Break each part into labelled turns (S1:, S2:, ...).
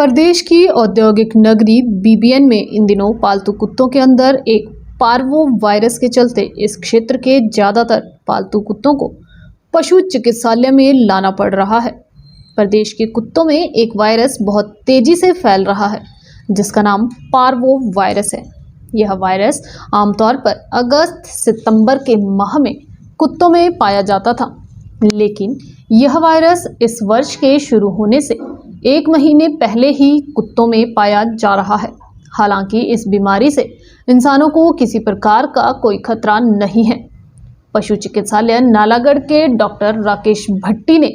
S1: प्रदेश की औद्योगिक नगरी बीबीएन में इन दिनों पालतू कुत्तों के अंदर एक पार्वो वायरस के चलते इस क्षेत्र के ज्यादातर पालतू कुत्तों को पशु चिकित्सालय में लाना पड़ रहा है। प्रदेश के कुत्तों में एक वायरस बहुत तेजी से फैल रहा है जिसका नाम पार्वो वायरस है। यह वायरस आमतौर पर अगस्त सितंबर के माह में कुत्तों में पाया जाता था, लेकिन यह वायरस इस वर्ष के शुरू होने से एक महीने पहले ही कुत्तों में पाया जा रहा है। हालांकि इस बीमारी से इंसानों को किसी प्रकार का कोई खतरा नहीं है। पशु चिकित्सालय नालागढ़ के डॉक्टर राकेश भट्टी ने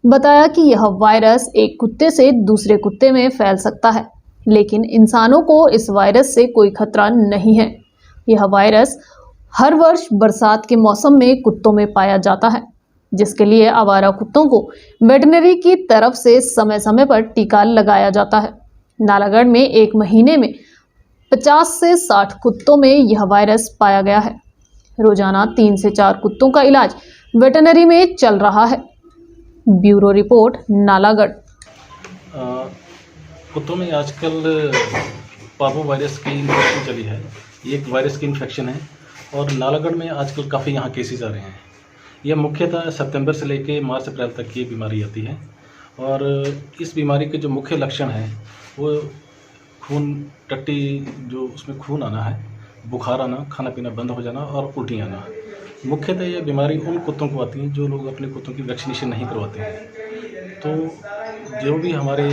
S1: बताया कि यह वायरस एक कुत्ते से दूसरे कुत्ते में फैल सकता है, लेकिन इंसानों को इस वायरस से कोई खतरा नहीं है। यह वायरस हर वर्ष बरसात के मौसम में कुत्तों में पाया जाता है, जिसके लिए आवारा कुत्तों को वेटरनरी की तरफ से समय समय पर टीका लगाया जाता है। नालागढ़ में एक महीने में 50 से 60 कुत्तों में यह वायरस पाया गया है। रोजाना 3 से 4 कुत्तों का इलाज वेटरनरी में चल रहा है। Bureau report, Nalagarh.
S2: कुत्तों में आजकल पार्वो वायरस की इन्फेक्शन चली है। ये एक वायरस की इन्फेक्शन है और नालागढ़ में आजकल काफ़ी यहाँ केसेस आ रहे हैं। यह मुख्यतः सितंबर से लेकर मार्च अप्रैल तक ये बीमारी आती है और इस बीमारी के जो मुख्य लक्षण हैं वो खून, टट्टी, जो उसमें खून आना है, बुखार आना, खाना पीना बंद हो जाना और उल्टी आना। मुख्यतः यह बीमारी उन कुत्तों को आती है जो लोग अपने कुत्तों की वैक्सीनेशन नहीं करवाते हैं। तो जो भी हमारे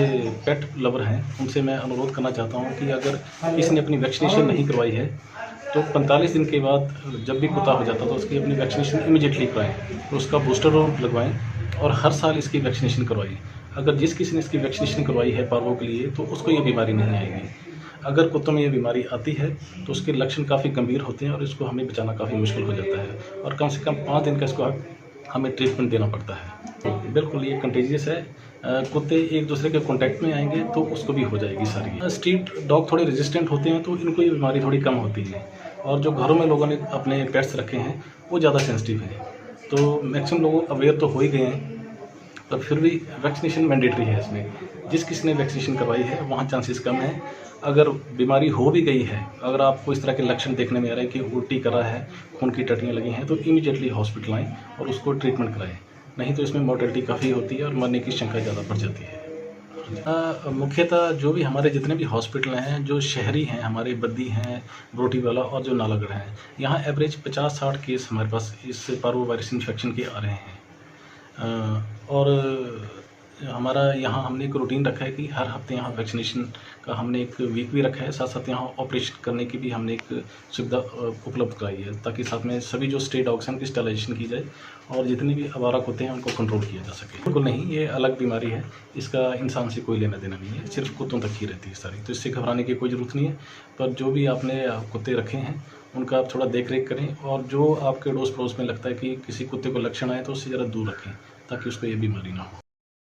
S2: पेट लवर हैं उनसे मैं अनुरोध करना चाहता हूँ कि अगर किसी ने अपनी वैक्सीनेशन नहीं करवाई है तो 45 दिन के बाद जब भी कुत्ता हो जाता है तो उसकी अपनी वैक्सीनेशन इमीडिएटली कराएं, तो उसका बूस्टर डोज लगवाएं और हर साल इसकी वैक्सीनेशन करवाएं। अगर जिस किसी ने इसकी वैक्सीनेशन करवाई है पार्वो के लिए तो उसको ये बीमारी नहीं आएगी। अगर कुत्तों में ये बीमारी आती है तो उसके लक्षण काफ़ी गंभीर होते हैं और इसको हमें बचाना काफ़ी मुश्किल हो जाता है और कम से कम 5 दिन का इसको हमें ट्रीटमेंट देना पड़ता है। तो बिल्कुल ये कंटेजियस है। कुत्ते एक दूसरे के कांटेक्ट में आएंगे तो उसको भी हो जाएगी सारी। स्ट्रीट डॉग थोड़े रेजिस्टेंट होते हैं तो इनको ये बीमारी थोड़ी कम होती है और जो घरों में लोगों ने अपने पेट्स रखे हैं वो ज़्यादा सेंसिटिव हैं। तो मैक्सिमम लोग अवेयर तो हो ही गए हैं, पर फिर भी वैक्सीनेशन मैंडेटरी है इसमें। जिस किसी ने वैक्सीनेशन करवाई है वहाँ चांसेस कम है। अगर बीमारी हो भी गई है, अगर आपको इस तरह के लक्षण देखने में आ रहे हैं कि उल्टी कर रहा है, खून की टट्टियाँ लगी हैं, तो इमीडिएटली हॉस्पिटल आएँ और उसको ट्रीटमेंट कराएं। नहीं तो इसमें मॉर्टेलिटी काफ़ी होती है और मरने की शंका ज़्यादा बढ़ जाती है। मुख्यतः जो भी हमारे जितने भी हॉस्पिटल हैं, जो शहरी हैं, हमारे बद्दी हैं, रोटीवाला और जो नालागढ़ हैं, यहाँ एवरेज 50-60 केस हमारे पास इस पार्वो वायरस इन्फेक्शन के आ रहे हैं। और हमारा यहाँ हमने एक रूटीन रखा है कि हर हफ्ते यहाँ वैक्सीनेशन का हमने एक वीक भी रखा है। साथ साथ यहाँ ऑपरेशन करने की भी हमने एक सुविधा उपलब्ध कराई है ताकि साथ में सभी जो स्ट्रे डॉग्स हैं उनकी स्टरलाइजेशन की जाए और जितने भी आवारा कुत्ते हैं उनको कंट्रोल किया जा सके। बिल्कुल नहीं, ये अलग बीमारी है, इसका इंसान से कोई लेना देना नहीं है, सिर्फ कुत्तों तक ही रहती है सारी। तो इससे घबराने की कोई ज़रूरत नहीं है। पर जो भी आपने कुत्ते रखे हैं उनका आप थोड़ा देख रेख करें और जो आपके अड़ोस पड़ोस में लगता है कि किसी कुत्ते को लक्षण आए तो उससे ज़रा दूर रखें ताकि उसको ये बीमारी ना हो।